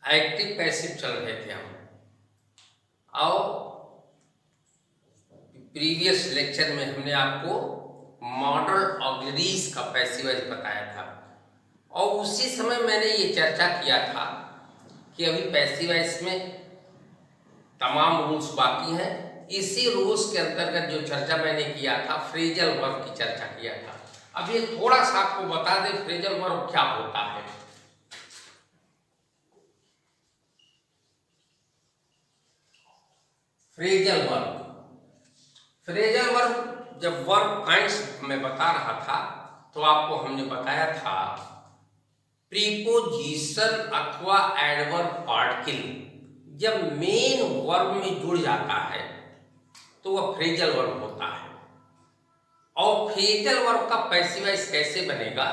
Active passive चल रहे थे हम। और प्रीवियस लेक्चर में हमने आपको मॉडल ऑक्सिलरीज का पैसिव वॉइस बताया था और उसी समय मैंने ये चर्चा किया था कि अभी पैसिव वॉइस में तमाम रूल्स बाकी हैं। इसी रूल्स के अंतर्गत जो चर्चा मैंने किया था फ्रेजल वर्ब की चर्चा किया था। अब ये थोड़ा सा आपको बता दें फ्रेजल वर्ब क्या होता है। फ्रेजल वर्ब जब वर्ब काइंड्स में बता रहा था तो आपको हमने बताया था प्रीपोजिशन अथवा एडवर्ब पार्टिकल जब मेन वर्ब में जुड़ जाता है तो वह फ्रेजल वर्ब होता है। और फ्रेजल वर्ब का पैसिव वॉइस कैसे बनेगा,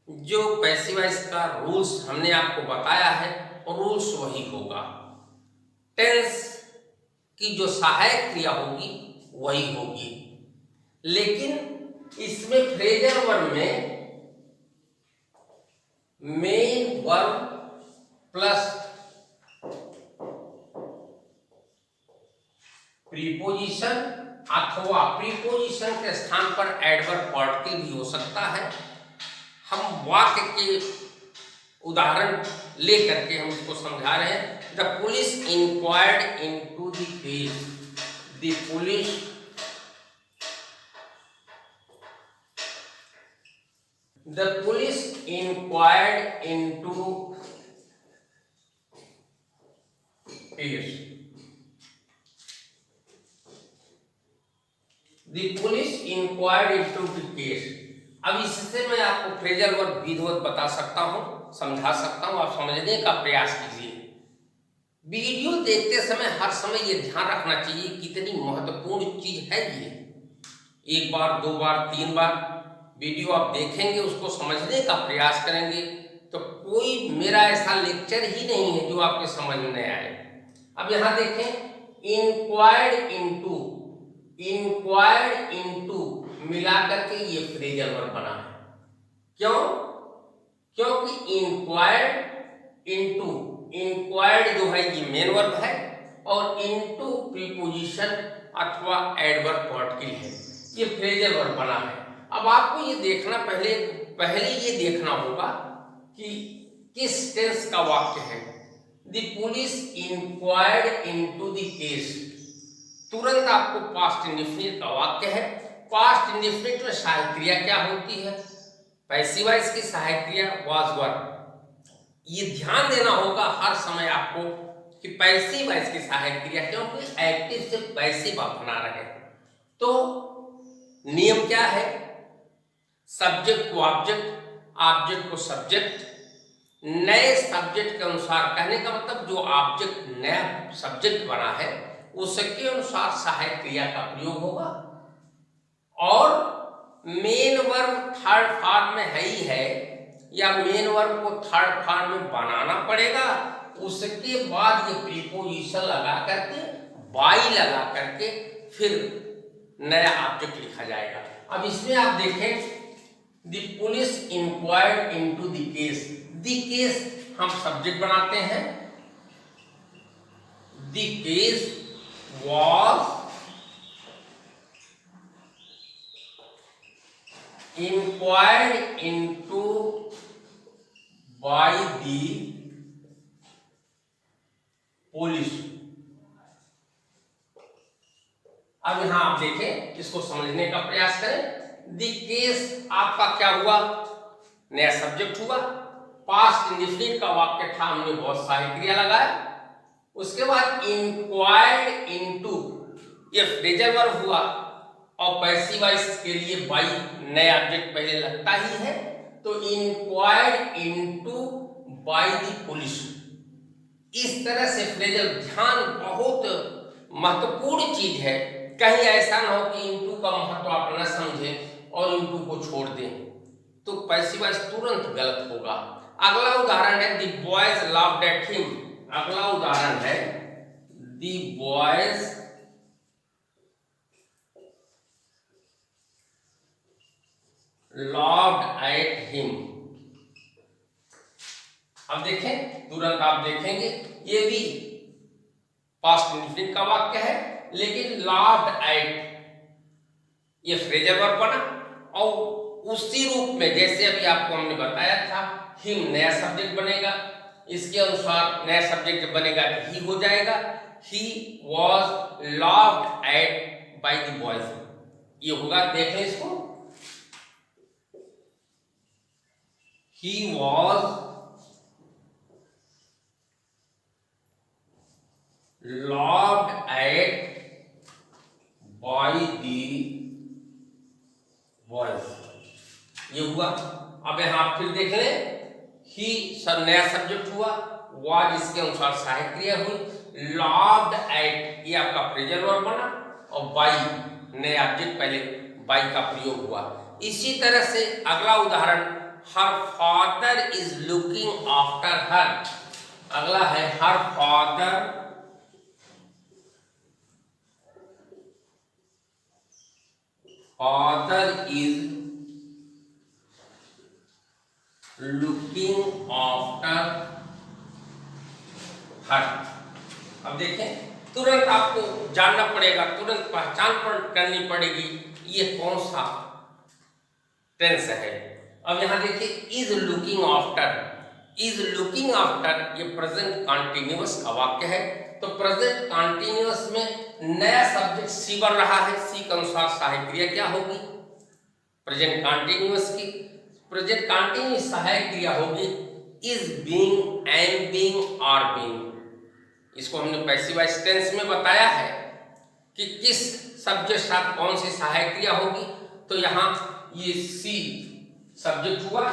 जो पैसिव वॉइस का रूल्स हमने आपको बताया है और रूल्स वही होगा। टेंस की जो सहायक क्रिया होगी वही होगी, लेकिन इसमें फ्रेजल वर्ब में मेन वर्ब प्लस प्रीपोजिशन अथवा प्रीपोजिशन के स्थान पर एडवर्ब पार्टिकल भी हो सकता है। हम वाक्य के उदाहरण लेकर के हम इसको समझा रहे हैं। The police inquired into the case. The police inquired into case. The police inquired into the case। अब इससे मैं आपको फ्रेजल वर्ब विधिवत बता सकता हूँ, समझा सकता हूँ, आप समझने का प्रयास कीजिए। वीडियो देखते समय हर समय ये ध्यान रखना चाहिए कितनी महत्वपूर्ण चीज है ये। एक बार, दो बार, तीन बार वीडियो आप देखेंगे, उसको समझने का प्रयास करेंगे तो कोई मेरा ऐसा लेक्चर ही नहीं है जो आपके समझ में नहीं आए। अब यहाँ देखें, इंक्वायर्ड इनटू मिला करके ये फ्रेजल वर्ब बना है। क्यों? क्योंकि इंक्वायर्ड जो है ये मेन वर्ब है और इनटू प्रीपोजिशन अथवा एडवर्ब पार्टिकल है, ये फ्रेजल वर्ब बना है। अब आपको ये देखना पहले ये देखना होगा कि किस टेंस का वाक्य है। The police inquired into the case, तुरंत आपको पास्ट इंडेफिनिट का वाक्य है। पास्ट इंडेफिनिट में सहायक क्रिया क्या होती है? पैसिव वॉइस की सहायक क्रिया वाज वर। ये ध्यान देना होगा हर समय आपको कि पैसिव वॉइस की सहायक क्रिया, क्योंकि एक्टिव से पैसिव आप बना रहे हैं। तो नियम क्या है? सब्जेक्ट को ऑब्जेक्ट, ऑब्जेक्ट को सब्जेक्ट, नए सब्जेक्ट के अनुसार, कहने का मतलब जो ऑब्जेक्ट नया सब्जेक्ट बना है उसके अनुसार सहायक क्रिया का प्रयोग होगा। और मेन वर्ब थर्ड फॉर्म में है ही है या मेन वर्ब को थर्ड फॉर्म में बनाना पड़ेगा। उसके बाद ये प्रीपोजिशन लगा करके, बाई लगा करके फिर नया ऑब्जेक्ट लिखा जाएगा। अब इसमें आप देखें, the police inquired into the case. The case हम सब्जेक्ट बनाते हैं। The case was inquired into by the police। अब यहां आप देखें, इसको समझने का प्रयास करें। द केस आपका क्या हुआ? नया सब्जेक्ट हुआ। पास्ट इंडेफिनिट का वाक्य था, हमने बहुत सारी क्रिया लगाया। उसके बाद इंक्वायर्ड इनटू ये फ्रेजल वर्ब हुआ और पैसिव वॉइस के लिए बाई नया ऑब्जेक्ट पहले लगता ही है, तो inquired into by the police. इस तरह से फ्रेजल, ध्यान बहुत महत्वपूर्ण चीज है। कहीं ऐसा ना हो कि इनटू का महत्व आप न समझें और इनटू को छोड़ दें, तो पैसिव वॉइस तुरंत गलत होगा। अगला उदाहरण है the boys loved at him. अगला उदाहरण है the boys loved at him. अब देखें, तुरंत आप देखेंगे ये भी पास्ट इंडेफिनिट का वाक्य है, लेकिन लाफ्ड एट ये फ्रेजल वर्ब बना और उसी रूप में जैसे अभी आपको हमने बताया था, हिम नया सब्जेक्ट बनेगा, इसके अनुसार नया सब्जेक्ट बनेगा ही हो जाएगा। He was laughed eight by the boys, ये होगा, देख लें इसको। He was laughed at by the boys, ये हुआ। अब यहां आप फिर देख लें, ही सब नया सब्जेक्ट हुआ, वाज इसके अनुसार सहायक क्रिया हुई, laughed at ये आपका फ्रेजल वर्ब बना और बाई नया ऑब्जेक्ट पहले बाई का प्रयोग हुआ। इसी तरह से अगला उदाहरण, her father is looking after her, अगला है her father is looking after her। अब देखें, तुरंत आपको जानना पड़ेगा, तुरंत पहचान करनी पड़ेगी ये कौन सा टेंस है। अब यहां देखिए, is looking after, is looking after ये प्रेजेंट कंटिन्यूअस का वाक्य है, तो प्रेजेंट कंटिन्यूअस में नया सब्जेक्ट सी बन रहा है, सी के अनुसार सहायक क्रिया क्या होगी, प्रेजेंट कंटिन्यूअस की प्रेजेंट कंटिन्यूअस सहायक क्रिया होगी is being, am being, are being. इसको हमने पैसिव वॉइस टेंस में बताया है कि किस सब्जेक्ट साथ कौन सी सहायक क्रिया होगी, तो यहां ये सी सब्जेक्ट हुआ,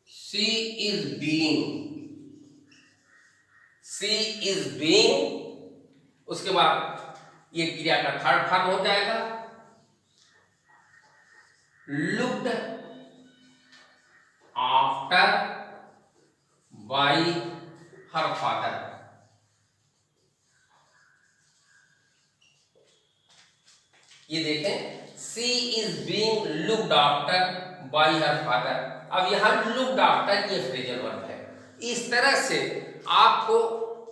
she is being, she is being, उसके बाद ये क्रिया का थर्ड फॉर्म हो जाएगा looked after by her father. ये देखें, she is being looked after by her father. अब यहां लुक्ड आफ्टर ये फ्रेजल वर्ब है। इस तरह से आपको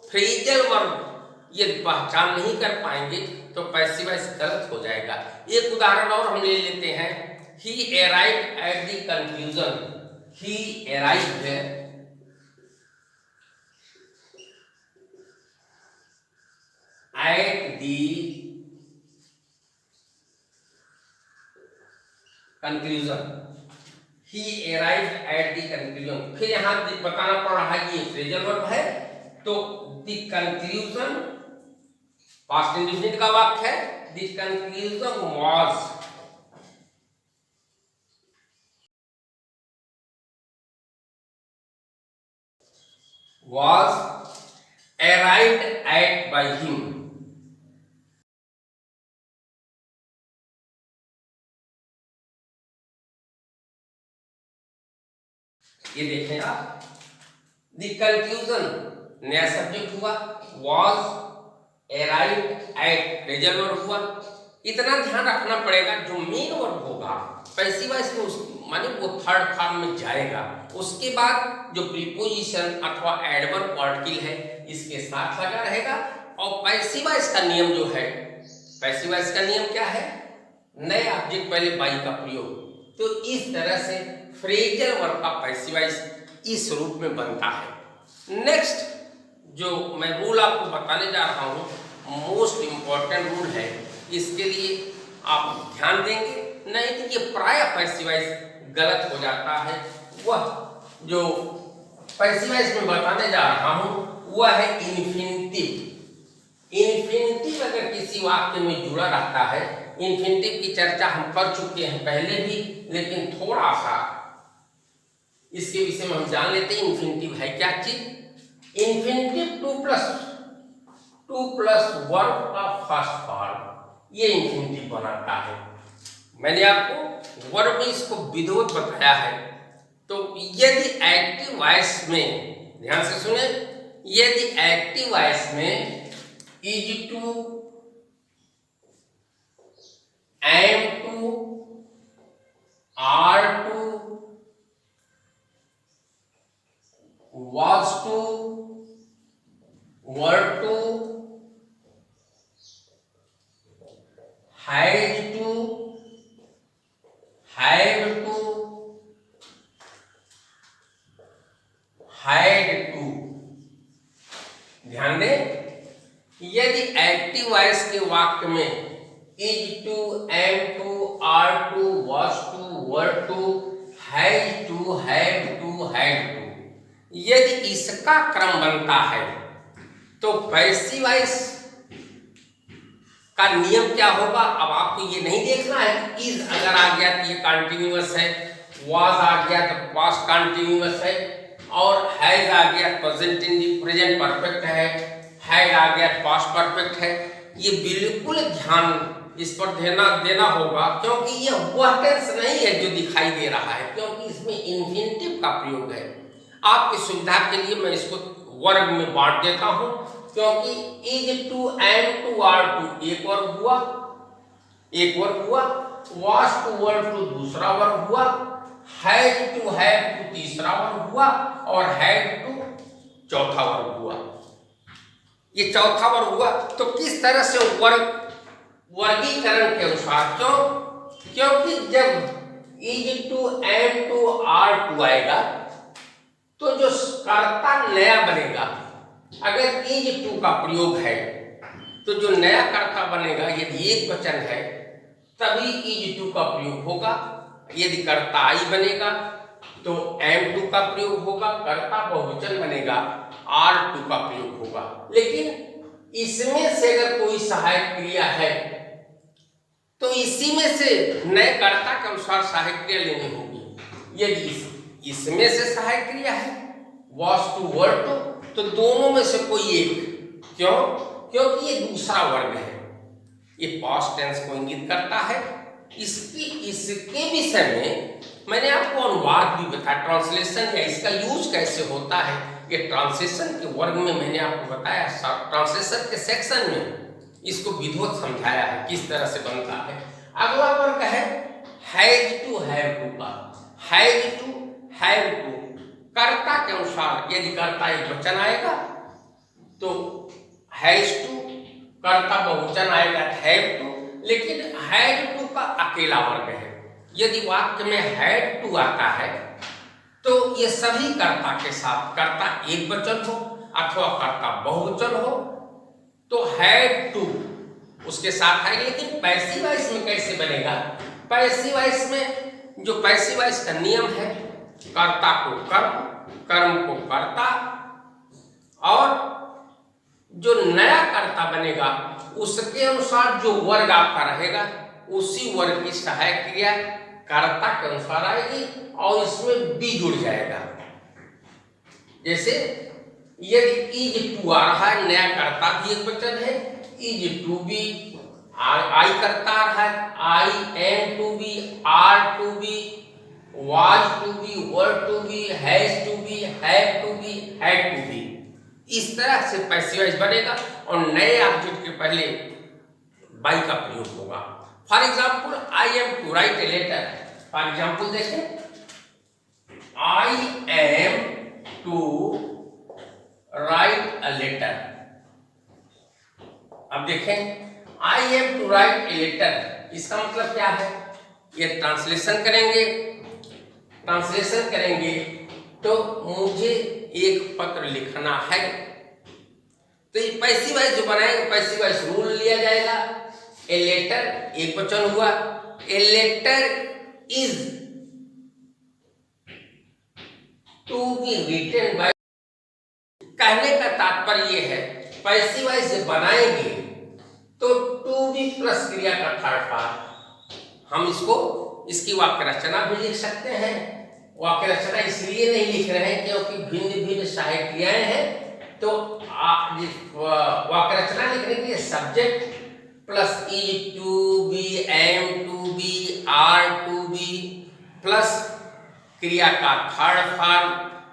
फ्रेजल वर्ब ये पहचान नहीं कर पाएंगे तो पैसिव वॉइस गलत हो जाएगा। एक उदाहरण और हम ले लेते हैं, he arrived at the conclusion, he arrived at the conclusion, he arrived at the conclusion। फिर यहां बताना पड़ रहा है कि ये फ्रेजल वर्ब है, तो the conclusion पास्ट इंडेफिनिट का वाक्य है, the conclusion was arrived at by him। ये देखें आप, द कंक्लूजन नया सब्जेक्ट हुआ, was arrived at phrasal verb हुआ। इतना ध्यान रखना पड़ेगा, जो मेन वर्ब होगा पैसिव वॉइस में माने वो थर्ड फॉर्म में जाएगा, उसके बाद जो प्रीपोजिशन अथवा एडवर्ब पार्टिकल है इसके साथ लगा रहेगा। और पैसिव वॉइस का नियम जो है, पैसिव वॉइस का नियम क्या है, नए ऑब्जेक्ट पहले बाई का प्रयोग। तो इस तरह से फ्रेजल वर्ब का पैसिव वॉइस इस रूप में बनता है। नेक्स्ट जो मैं रूल आपको बताने जा रहा हूँ, मोस्ट इंपॉर्टेंट रूल है, इसके लिए आप ध्यान देंगे, नहीं तो ये प्राय पैसिव वॉइस गलत हो जाता है। वह जो पैसिव वॉइस में बताने जा रहा हूँ वह है इन्फिनिटिव। इन्फिनिटिव अगर किसी वाक्य में जुड़ा रहता है, इन्फिनिटिव की चर्चा हम कर चुके हैं पहले भी, लेकिन थोड़ा सा इसके विषय में हम जान लेते हैं। इन्फिनिटिव है क्या चीज, इन्फिनिटिव टू प्लस वर्ब का फर्स्ट फॉर्म, ये इन्फिनिटिव बनाता है। मैंने आपको वर्ब में इसको विधिवत बताया है। तो यदि एक्टिव वॉइस में, ध्यान से सुने, यदि एक्टिव वॉइस में is to, am to, are to, was to, were to, has to, have to, had to। ध्यान दें, यदि एक्टिव वॉइस के वाक्य में is to, am to, are to, was to, were to, has to, have to, had to, यदि इसका क्रम बनता है तो पैसिव वॉइस का नियम क्या होगा। अब आपको ये नहीं देखना है कि इज अगर आ गया तो ये कंटिन्यूअस है, वाज आ गया तो पास्ट कंटिन्यूअस है, और हैज आ गया प्रेजेंट प्रेजेंट परफेक्ट है, हैड आ गया पास्ट परफेक्ट है। ये बिल्कुल ध्यान इस पर देना होगा, क्योंकि ये वह टेंस नहीं है जो दिखाई दे रहा है, क्योंकि इसमें इन्फिनिटिव का प्रयोग है। आपकी सुविधा के लिए मैं इसको वर्ग में बांट देता हूं, क्योंकि is to, am to, are to एक वर्ग हुआ, वाज टू, वर टू दूसरा वर्ग हुआ, हैज टू, हैव टू तीसरा वर्ग हुआ, और हैड टू चौथा वर्ग हुआ। ये चौथा वर्ग हुआ। तो किस तरह से वर्गीकरण के अनुसार, क्योंकि जब is to, am to, are to आएगा तो जो कर्ता नया बनेगा, अगर इज टू का प्रयोग है तो जो नया कर्ता बनेगा, यदि एक वचन है तभी इज टू का प्रयोग होगा। यदि कर्ता आई बनेगा तो एम टू का प्रयोग होगा, कर्ता बहुवचन बनेगा आर टू का प्रयोग होगा। लेकिन इसमें से अगर कोई सहायक क्रिया है तो इसी में से नए कर्ता के अनुसार सहायक क्रिया लेनी होगी। यदि इसमें से सहायक क्रिया है was to, were to, तो दोनों में से कोई एक। क्योंकि ये दूसरा वर्ग है, ये पास्ट टेंस को इंगित करता है। इसके विषय में मैंने आपको अनुवाद भी बताया, ट्रांसलेशन या इसका यूज कैसे होता है, ये ट्रांसलेशन के वर्ग में मैंने आपको बताया। ट्रांसलेशन के सेक्शन में इसको विधिवत समझाया है किस तरह से बनता है। अगला वर्ग है हैज टू, हैव टू का। हैज टू, हैव टू कर्ता के अनुसार, यदि कर्ता एक वचन आएगा तो हैज टू, कर्ता बहुवचन आएगा हैव टू, लेकिन हैड टू का अकेला वर्ग है। यदि वाक्य में हैड टू आता है तो ये सभी कर्ता के साथ, कर्ता एक वचन हो अथवा कर्ता बहुवचन हो तो हैड टू उसके साथ आएगा। लेकिन पैसिव वॉइस में कैसे बनेगा? पैसिव वॉइस में जो पैसिव वॉइस का नियम है, कर्ता को कर्म, कर्म को कर्ता, और जो नया कर्ता बनेगा उसके अनुसार जो वर्ग आपका रहेगा उसी वर्ग की सहायक क्रिया कर्ता के अनुसार आएगी और इसमें बी जुड़ जाएगा। जैसे यदि इज टू आ रहा है, नया कर्ता भी एक वचन है, इज टू बी, आई कर्ता आ रहा है, I am to be, are to be, was to be, were to be, has to be, have to be, had to be. इस तरह से पैसिव वॉइस बनेगा और नए ऑब्जेक्ट के पहले बाई का प्रयोग होगा। For example, I am to write a letter. For example देखें, I am to write a letter. अब देखें, I am to write a letter, इसका मतलब क्या है? ये ट्रांसलेशन करेंगे तो मुझे एक पत्र लिखना है। तो ये पैसिव वॉइस जो बनाएंगे, पैसिव वॉइस रूल लिया जाएगा। ए लेटर एक वचन हुआ, a letter is to be written by. कहने का तात्पर्य ये है, पैसिव वॉइस जब बनाएंगे तो टू बी प्लस क्रिया का थर्ड पार्ट हम इसकी वाक्य रचना भी लिख सकते हैं। वाक्य रचना इसलिए नहीं लिख रहे हैं क्योंकि भिन्न भिन्न सहायक क्रियाएं हैं, तो वाक्य रचना लिखने के लिए subject plus is to be, am to be, are to be plus क्रिया का third form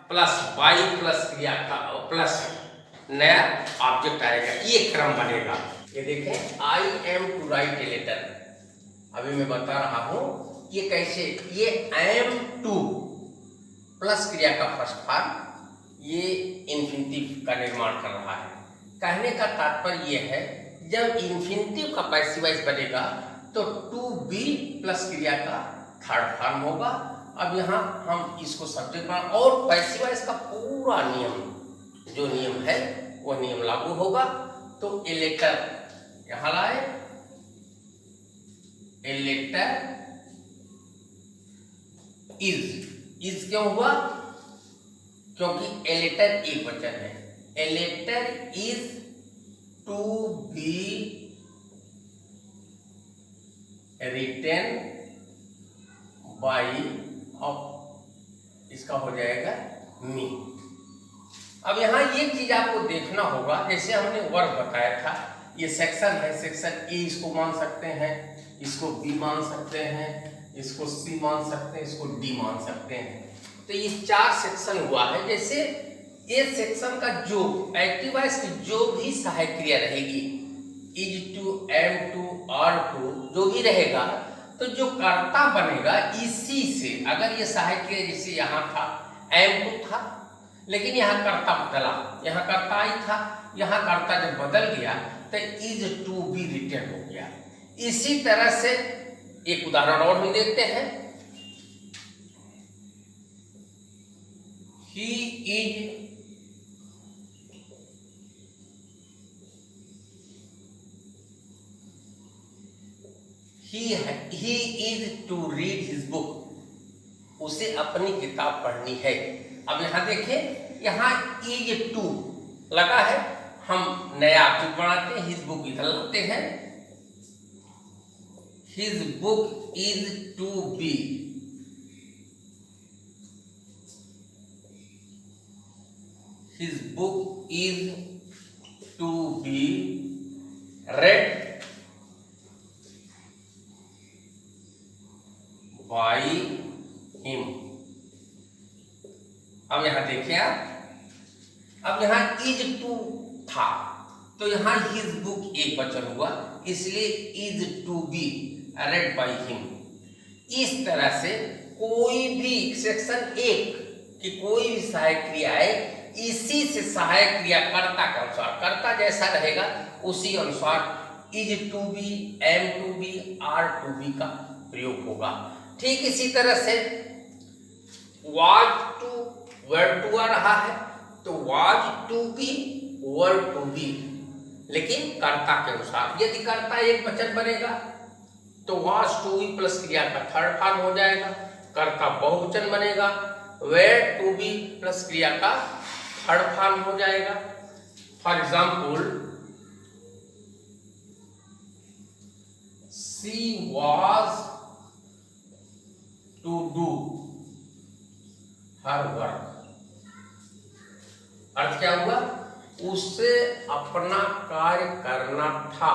plus Y plus क्रिया का प्लस नया ऑब्जेक्ट आएगा। ये क्रम बनेगा। ये देखें, I am to write a letter, अभी मैं बता रहा हूं ये कैसे। ये एम टू प्लस क्रिया का फर्स्ट फॉर्म, ये इन्फिनिटिव का निर्माण कर रहा है। कहने का तात्पर्य ये है, जब इन्फिनिटिव का पैसिव वॉइस बनेगा तो टू बी प्लस क्रिया का थर्ड फॉर्म होगा। अब यहाँ हम इसको सब्जेक्ट बना और पैसिव वॉइस का पूरा नियम, जो नियम है वह नियम लागू होगा। तो ए लेटर यहाँ लाए, ए लेटर इज क्यों हुआ? क्योंकि ए लेटर एक वचन है। A letter is to be written by, अब इसका हो जाएगा मी। अब यहाँ ये चीज आपको देखना होगा, जैसे हमने वर्ब बताया था, ये सेक्शन है, सेक्शन ए इसको मान सकते हैं, इसको बी मान सकते हैं, इसको सी मान सकते हैं, इसको डी मान सकते हैं। तो ये 4 सेक्शन हुआ है। जैसे ये सेक्शन का जो एक्टिव वॉइस की जो भी सहायक क्रिया रहेगी, is to, am to, are to, जो भी रहेगा, तो जो कर्ता बनेगा इसी से, अगर ये सहायक क्रिया जैसे यहाँ था एम टू था, लेकिन यहाँ कर्ता बदला, यहाँ कर्ता आई था, यहाँ कर्ता जब बदल गया तो इज टू बी रिटन हो गया। इसी तरह से एक उदाहरण और हम देखते हैं। He is he is to read his book, उसे अपनी किताब पढ़नी है। अब यहाँ देखें, यहाँ इज टू लगा है, हम नया ऑब्जेक्ट बनाते हैं, his book इधर लाते हैं, his book is to be, his book is to be read by him। अब यहां देखिए आप, अब यहां इज टू था तो यहां हिज बुक एक वचन हुआ, इसलिए is to be read by him. इस तरह से कोई भी सेक्शन एक की कोई भी सहायक क्रिया है, इसी से सहायक क्रिया कर्ता के अनुसार, कर्ता जैसा रहेगा उसी अनुसार is to be, am to be, are to be का प्रयोग होगा। ठीक इसी तरह से वाज टू वर्ड टू आ रहा है, तो was to be were to be, लेकिन कर्ता के अनुसार। यदि कर्ता एक वचन बनेगा तो वाज टू बी प्लस क्रिया का थर्ड फॉर्म हो जाएगा। कर्ता बहुवचन बनेगा, वेयर टू बी प्लस क्रिया का थर्ड फॉर्म हो जाएगा। For example, she was to do her work. अर्थ क्या हुआ? उसे अपना कार्य करना था,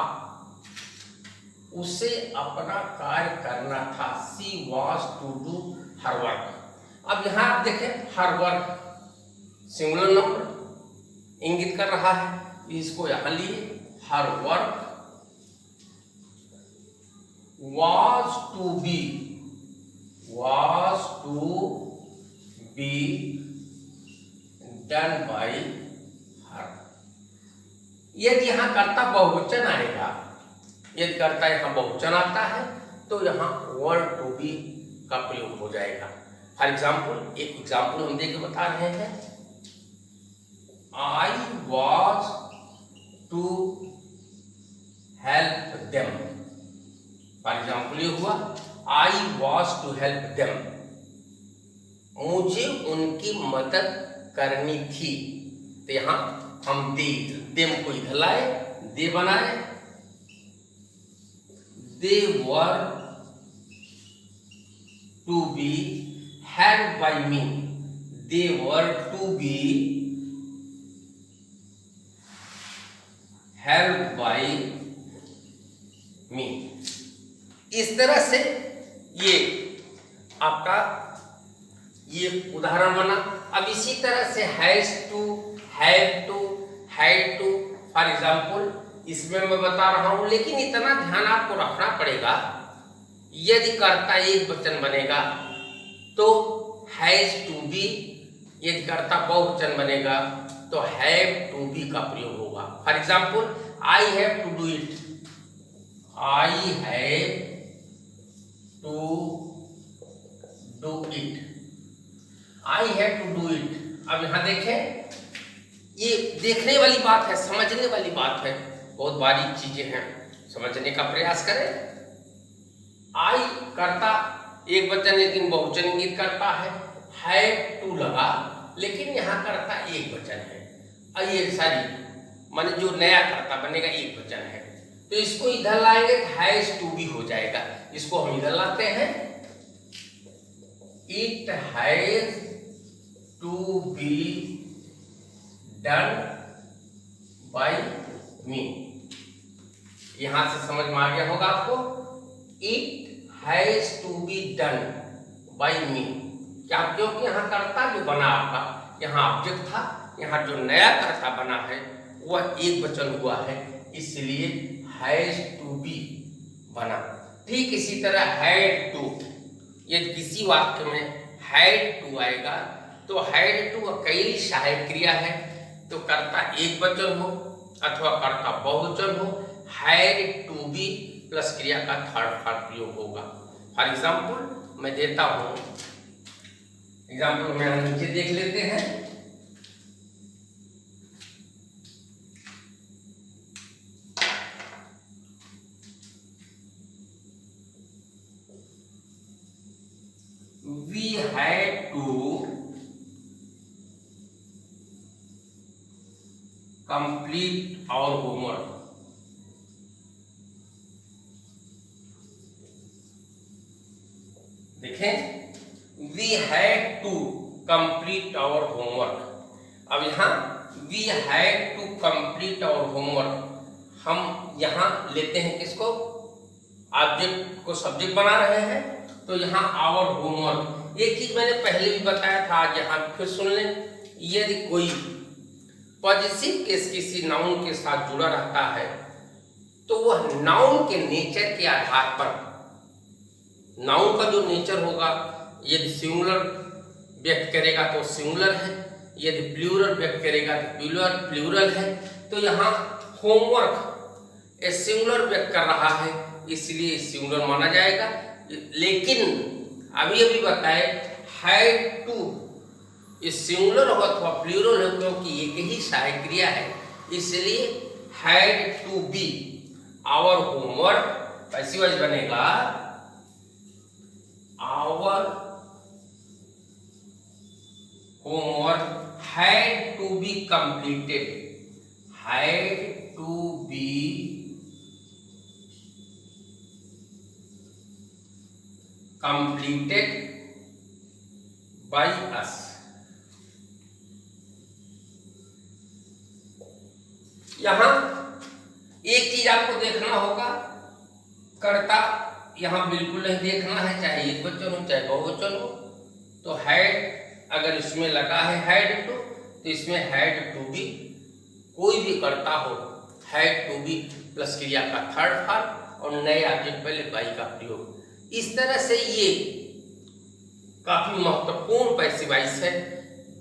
उसे अपना कार्य करना था। She was to do her work. अब यहां आप देखें, हर वर्क सिंगुलर नंबर इंगित कर रहा है, इसको यहां लिए, हर were was to be, was to be done by her। यदि यहां कर्ता बहुवचन आएगा, यदि कर्ता यहां बहुवचन आता है तो यहां वर्ड टू बी का प्रयोग हो जाएगा। फॉर एग्जाम्पल, एक एग्जाम्पल हम देके बता रहे हैं, I was to help them. For example ये हुआ, I was to help them, मुझे उनकी मदद करनी थी। तो यहां हम देम को इधर लाए, दे बनाए, they were to be helped by me, they were to be helped by me। इस तरह से ये आपका ये उदाहरण बना। अब इसी तरह से has to, have to, had to, for example इसमें मैं बता रहा हूं, लेकिन इतना ध्यान आपको रखना पड़ेगा, यदि कर्ता एक वचन बनेगा तो हैज टू बी यदि कर्ता बहुवचन बनेगा तो हैव टू बी का प्रयोग होगा। For example I have to do it, I have to do it, I have to do it. अब यहां देखें, ये देखने वाली बात है, समझने वाली बात है, बहुत बारीक चीजें हैं, समझने का प्रयास करें। आई कर्ता एक वचन लेकिन बहुवचन इंगित करता है, हैव टू लगा लेकिन यहाँ कर्ता एक वचन है, ये सारी माने जो नया कर्ता बनेगा एक वचन है, तो इसको इधर लाएंगे तो हैज टू बी हो जाएगा। इसको हम इधर लाते हैं, it has to be done by me. यहां से समझ में आ गया होगा आपको, it has to be done by me. क्या? क्योंकि यहाँ कर्ता जो बना आपका, यहाँ ऑब्जेक्ट था, यहाँ जो नया कर्ता बना है वह एक वचन हुआ है, इसलिए हैज टू बी बना। ठीक इसी तरह हैड टू, यदि किसी वाक्य में हैड टू आएगा तो हैड टू अकेली सहायक क्रिया है, तो कर्ता एक वचन हो अथवा कर्ता बहुवचन हो, हैड टू बी प्लस क्रिया का थर्ड फॉर्म प्रयोग होगा। फॉर एग्जाम्पल मैं देता हूं, एग्जाम्पल में हम नीचे देख लेते हैं। We had to complete our homework. देखें, we had to complete our homework। अब यहाँ we had to complete our homework, हम यहाँ लेते हैं किसको? ऑब्जेक्ट को सब्जेक्ट बना रहे हैं, तो यहाँ आवर होमवर्क। एक चीज मैंने पहले भी बताया था, आज यहाँ फिर सुन लें। यदि कोई पॉजिटिव केस किसी नाउन के साथ जुड़ा रहता है तो वह नाउन के नेचर के आधार पर, नाउन का जो नेचर होगा, यदि सिंगुलर व्यक्त करेगा तो सिंगुलर है, यदि प्लूरल व्यक्त करेगा तो प्लूरल है। तो यहाँ होमवर्क ए सिंगुलर व्यक्त कर रहा है, इसलिए सिंगुलर माना जाएगा। लेकिन अभी अभी बताए हैड टू इस सिंगुलर हो अथवा प्लूरल हो, क्योंकि एक ही सहायक क्रिया है, इसलिए had to be our homework passive voice बनेगा our homework had to be completed, had to be completed by us। यहां एक चीज आपको देखना होगा, कर्ता यहां बिल्कुल नहीं देखना है, चाहे एक वचन हो चाहे बहुवचन हो। तो हैड अगर इसमें लगा है हैड टू, तो इसमें हैड टू बी, कोई भी कर्ता हो हैड टू बी प्लस क्रिया का थर्ड फॉर्म और नए ऑब्जेक्ट पहले बाई का प्रयोग। इस तरह से ये काफी महत्वपूर्ण पैसिव वॉइस है,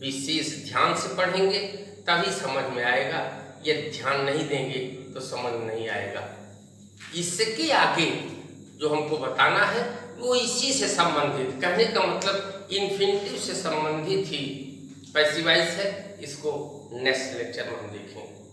विशेष ध्यान से पढ़ेंगे तभी समझ में आएगा, ये ध्यान नहीं देंगे तो समझ नहीं आएगा। इसके आगे जो हमको बताना है वो इसी से संबंधित, कहने का मतलब इन्फिनिटिव से संबंधित ही पैसिव वॉइस है। इसको नेक्स्ट लेक्चर में हम देखेंगे।